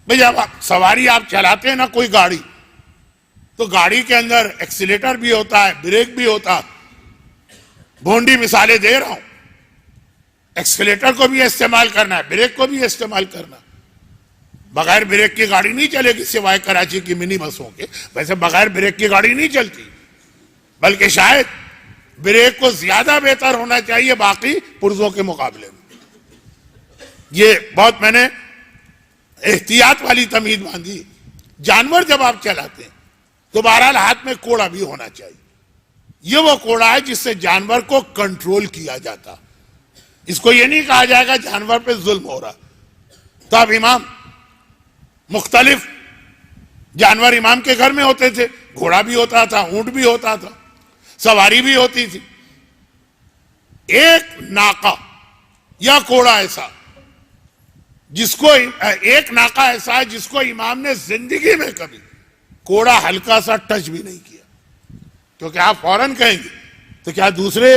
بھئی جب سواری آپ چلاتے ہیں نا کوئی گاڑی، تو گاڑی کے اندر ایکسیلیٹر بھی ہوتا ہے، بریک بھی ہوتا ہے. بھونڈی مثالیں دے رہا ہوں. ایکسیلیٹر کو بھی استعمال کرنا ہے، بریک کو بھی استعمال کرنا ہے. بغیر بریک کی گاڑی نہیں چلے گی سوائے کراچی کی منی بسوں کے. ویسے بغیر بریک کی گاڑی نہیں چلتی، بلکہ شاید بریک کو زیادہ بہتر ہونا چاہیے باقی پرزوں کے مقابلے میں. یہ بہت میں نے احتیاط والی تمہید باندھی. جانور جب آپ چلاتے ہیں تو بہرحال ہاتھ میں کوڑا بھی ہونا چاہیے. یہ وہ کوڑا ہے جس سے جانور کو کنٹرول کیا جاتا. اس کو یہ نہیں کہا جائے گا جانور پہ ظلم ہو رہا. تو اب امام مختلف جانور امام کے گھر میں ہوتے تھے. گھوڑا بھی ہوتا تھا، اونٹ بھی ہوتا تھا، سواری بھی ہوتی تھی. ایک ناقہ یا کوڑا ایسا جس کو ایک ناقہ ایسا ہے جس کو امام نے زندگی میں کبھی کوڑا ہلکا سا ٹچ بھی نہیں کیا. کیونکہ آپ فوراً کہیں گے تو کیا دوسرے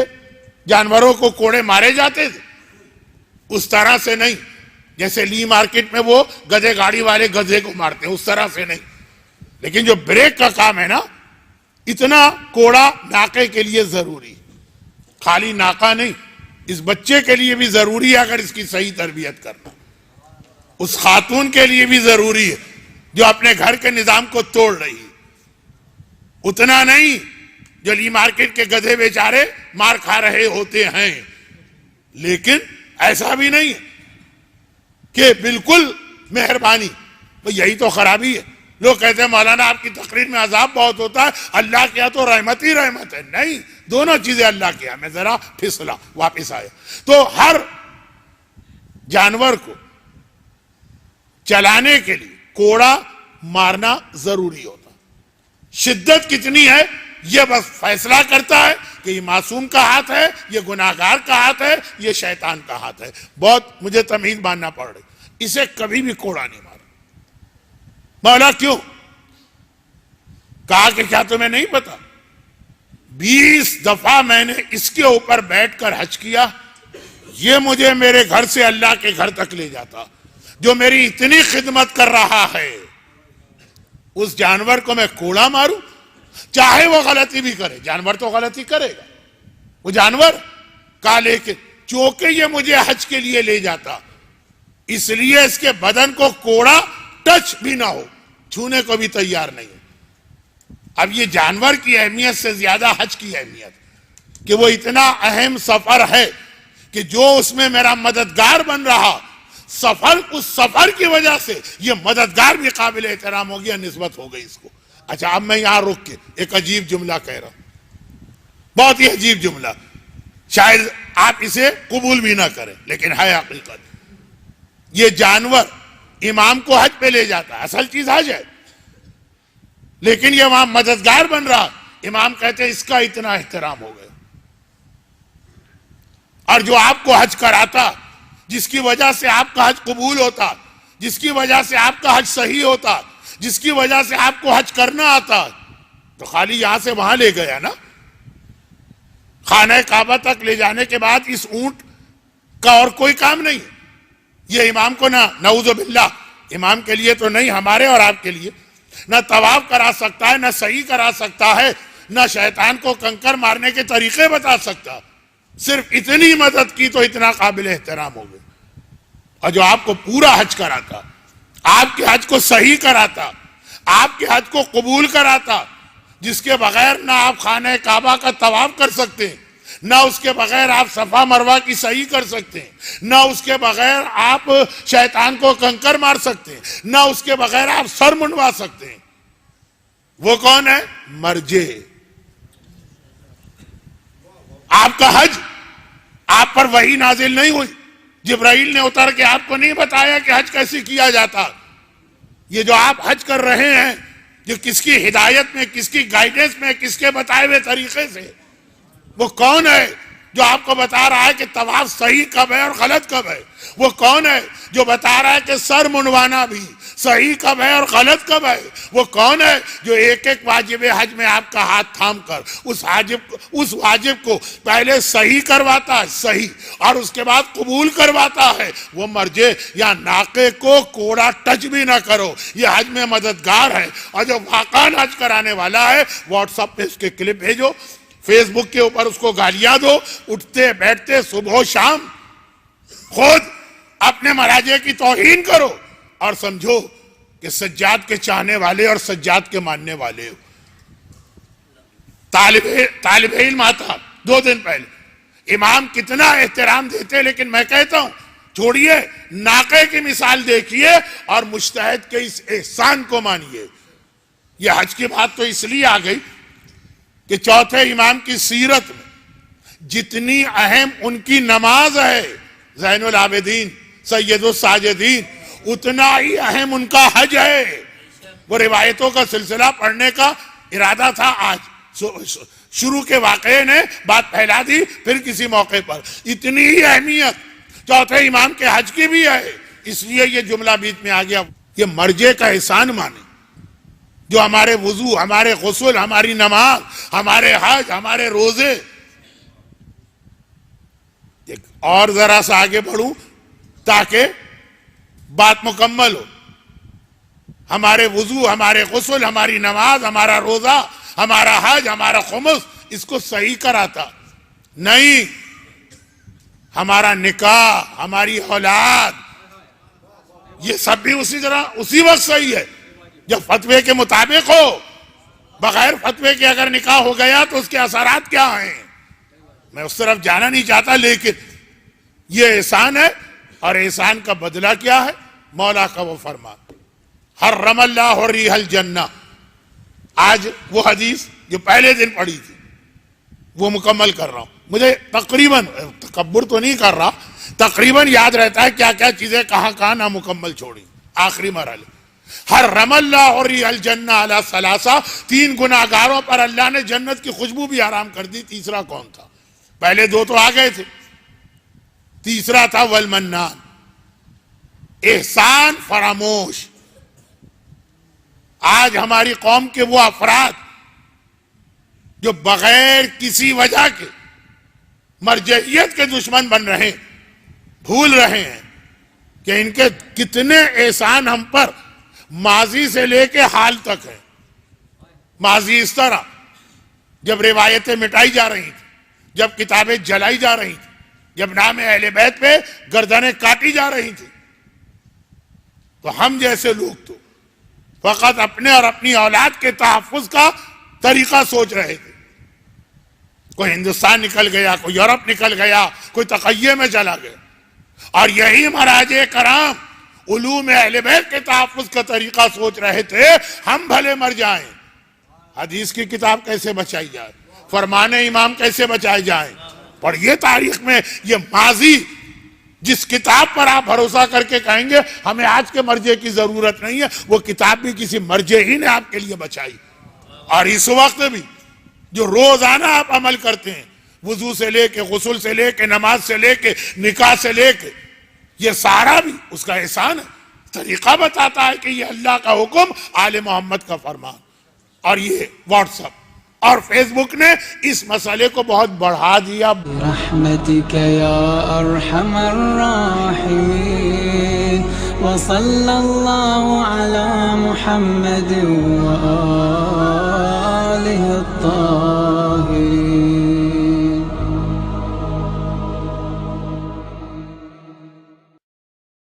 جانوروں کو کوڑے مارے جاتے تھے؟ اس طرح سے نہیں جیسے لی مارکیٹ میں وہ گدھے گاڑی والے گدھے کو مارتے ہیں، اس طرح سے نہیں. لیکن جو بریک کا کام ہے نا، اتنا کوڑا ناقے کے لیے ضروری. خالی ناقہ نہیں، اس بچے کے لیے بھی ضروری ہے اگر اس کی صحیح تربیت کرنا. اس خاتون کے لیے بھی ضروری ہے جو اپنے گھر کے نظام کو توڑ رہی ہے. اتنا نہیں جو لی مارکیٹ کے گدھے بیچارے مار کھا رہے ہوتے ہیں. لیکن ایسا بھی نہیں ہے کہ بالکل مہربانی. یہی تو خرابی ہے. لوگ کہتے ہیں مولانا آپ کی تقریر میں عذاب بہت ہوتا ہے، اللہ کیا تو رحمت ہی رحمت ہے. نہیں، دونوں چیزیں اللہ کیا. میں ذرا پھسلا واپس آیا. تو ہر جانور کو چلانے کے لیے کوڑا مارنا ضروری ہوتا. شدت کتنی ہے یہ بس فیصلہ کرتا ہے کہ یہ معصوم کا ہاتھ ہے، یہ گناہگار کا ہاتھ ہے، یہ شیطان کا ہاتھ ہے. بہت مجھے تمیز ماننا پڑ رہی. اسے کبھی بھی کوڑا نہیں مارا. مولا کیوں؟ کہا کہ کیا تمہیں نہیں پتا 20 دفعہ میں نے اس کے اوپر بیٹھ کر حج کیا. یہ مجھے میرے گھر سے اللہ کے گھر تک لے جاتا. جو میری اتنی خدمت کر رہا ہے اس جانور کو میں کوڑا ماروں؟ چاہے وہ غلطی بھی کرے. جانور تو غلطی کرے گا. وہ جانور کہا لیکن چونکہ یہ مجھے حج کے لیے لے جاتا اس لیے اس کے بدن کو کوڑا ٹچ بھی نہ ہو، چھونے کو بھی تیار نہیں. اب یہ جانور کی اہمیت سے زیادہ حج کی اہمیت کہ وہ اتنا اہم سفر ہے کہ جو اس میں میرا مددگار بن رہا، اس سفر کی وجہ سے یہ مددگار بھی قابل احترام ہو گیا، نسبت ہو گئی اس کو. اچھا اب میں یہاں رک کے ایک عجیب جملہ کہہ رہا ہوں، بہت ہی عجیب جملہ. شاید آپ اسے قبول بھی نہ کریں لیکن ہے حقیقت. یہ جانور امام کو حج پہ لے جاتا ہے، اصل چیز حج ہے، لیکن یہ وہاں مددگار بن رہا. امام کہتے ہیں اس کا اتنا احترام ہو گیا. اور جو آپ کو حج کراتا، جس کی وجہ سے آپ کا حج قبول ہوتا، جس کی وجہ سے آپ کا حج صحیح ہوتا، جس کی وجہ سے آپ کو حج کرنا آتا، تو خالی یہاں سے وہاں لے گیا نا. خانہ کعبہ تک لے جانے کے بعد اس اونٹ کا اور کوئی کام نہیں. یہ امام کو نہ نعوذ باللہ، امام کے لیے تو نہیں، ہمارے اور آپ کے لیے نہ طواف کرا سکتا ہے، نہ صحیح کرا سکتا ہے، نہ شیطان کو کنکر مارنے کے طریقے بتا سکتا. صرف اتنی مدد کی تو اتنا قابل احترام ہو گیا. اور جو آپ کو پورا حج کراتا، آپ کے حج کو صحیح کراتا، آپ کے حج کو قبول کراتا، جس کے بغیر نہ آپ خانہ کعبہ کا طواف کر سکتے ہیں، نہ اس کے بغیر آپ صفا مروہ کی صحیح کر سکتے ہیں، نہ اس کے بغیر آپ شیطان کو کنکر مار سکتے ہیں، نہ اس کے بغیر آپ سر منڈوا سکتے ہیں. وہ کون ہے؟ مرجع. آپ کا حج، آپ پر وحی نازل نہیں ہوئی، جبرائیل نے اتر کے آپ کو نہیں بتایا کہ حج کیسے کیا جاتا. یہ جو آپ حج کر رہے ہیں یہ کس کی ہدایت میں، کس کی گائیڈنس میں، کس کے بتائے ہوئے طریقے سے؟ وہ کون ہے جو آپ کو بتا رہا ہے کہ طواف صحیح کب ہے اور غلط کب ہے؟ وہ کون ہے جو بتا رہا ہے کہ سر منڈوانا بھی، صحیح کب ہے اور غلط کب ہے؟ وہ کون ہے جو ایک ایک واجب حج میں آپ کا ہاتھ تھام کر اس واجب کو پہلے صحیح کرواتا ہے، صحیح، اور اس کے بعد قبول کرواتا ہے؟ وہ مرجے یا ناقے کو کوڑا ٹچ بھی نہ کرو، یہ حج میں مددگار ہے۔ اور جو واقعاً حج کرانے والا ہے واٹس ایپ پہ اس کے کلپ بھیجو، فیس بک کے اوپر اس کو گالیاں دو، اٹھتے بیٹھتے صبح و شام خود اپنے مراجع کی توہین کرو، اور سمجھو کہ سجاد کے چاہنے والے اور سجاد کے ماننے والے ہو۔ طالب علم آتا 2 دن پہلے، امام کتنا احترام دیتے، لیکن میں کہتا ہوں چھوڑیے، ناقے کی مثال دیکھیے اور مجتہد کے اس احسان کو مانیے۔ یہ حج کی بات تو اس لیے آ گئی کہ چوتھے امام کی سیرت میں جتنی اہم ان کی نماز ہے زین العابدین سید الساجدین، اتنا ہی اہم ان کا حج ہے۔ وہ روایتوں کا سلسلہ پڑھنے کا ارادہ تھا آج، شروع کے واقعے نے بات پھیلا دی، پھر کسی موقع پر اتنی ہی اہمیت چوتھے امام کے حج کی بھی ہے، اس لیے یہ جملہ بیچ میں آ گیا۔ یہ مرجے کا احسان مانے جو ہمارے وضو، ہمارے غسل، ہماری نماز، ہمارے حج، ہمارے روزے۔ اور ذرا سا آگے بڑھوں تاکہ بات مکمل ہو۔ ہمارے وضو، ہمارے غسل، ہماری نماز، ہمارا روزہ، ہمارا حج، ہمارا خمس، اس کو صحیح کراتا نہیں۔ ہمارا نکاح، ہماری اولاد، یہ سب بھی اسی وقت صحیح ہے جب فتوے کے مطابق ہو۔ بغیر فتوے کے اگر نکاح ہو گیا تو اس کے اثرات کیا ہیں؟ میں اس طرف جانا نہیں چاہتا، لیکن یہ احسان ہے، اور احسان کا بدلہ کیا ہے؟ مولا کا وہ فرمان، حرم اللہ ریح الجنہ۔ آج وہ حدیث جو پہلے دن پڑھی تھی وہ مکمل کر رہا ہوں، مجھے تقریباً، تکبر تو نہیں کر رہا، تقریباً یاد رہتا ہے کیا کیا چیزیں کہاں نامکمل چھوڑی۔ آخری مرحلے، حرم اللہ ریح الجنہ علی ثلاثہ، 3 گناہگاروں پر اللہ نے جنت کی خوشبو بھی حرام کر دی۔ تیسرا کون تھا؟ پہلے 2 تو آ گئے تھے، تیسرا تھا والمنان، احسان فراموش۔ آج ہماری قوم کے وہ افراد جو بغیر کسی وجہ کے مرجعیت کے دشمن بن رہے ہیں، بھول رہے ہیں کہ ان کے کتنے احسان ہم پر ماضی سے لے کے حال تک ہیں۔ ماضی اس طرح جب روایتیں مٹائی جا رہی تھیں، جب کتابیں جلائی جا رہی تھیں، جب نام اہل بیت پہ گردنیں کاٹی جا رہی تھیں، تو ہم جیسے لوگ تو فقط اپنے اور اپنی اولاد کے تحفظ کا طریقہ سوچ رہے تھے۔ کوئی ہندوستان نکل گیا، کوئی یورپ نکل گیا، کوئی تقیہ میں چلا گیا، اور یہی مراجع کرام علوم اہل بیت کے تحفظ کا طریقہ سوچ رہے تھے۔ ہم بھلے مر جائیں، حدیث کی کتاب کیسے بچائی جائے، فرمان امام کیسے بچائے جائیں۔ پڑھیے تاریخ میں یہ ماضی، جس کتاب پر آپ بھروسہ کر کے کہیں گے ہمیں آج کے مرجع کی ضرورت نہیں ہے، وہ کتاب بھی کسی مرجع ہی نے آپ کے لیے بچائی۔ اور اس وقت بھی جو روزانہ آپ عمل کرتے ہیں، وضو سے لے کے، غسل سے لے کے، نماز سے لے کے، نکاح سے لے کے، یہ سارا بھی اس کا احسان ہے۔ طریقہ بتاتا ہے کہ یہ اللہ کا حکم، آل محمد کا فرمان۔ اور یہ واٹس ایپ اور فیس بک نے اس مسئلے کو بہت بڑھا دیا۔ برحمتک یا ارحم الراحمین، وصلی اللہ علی محمد وآلہ الطاہرین۔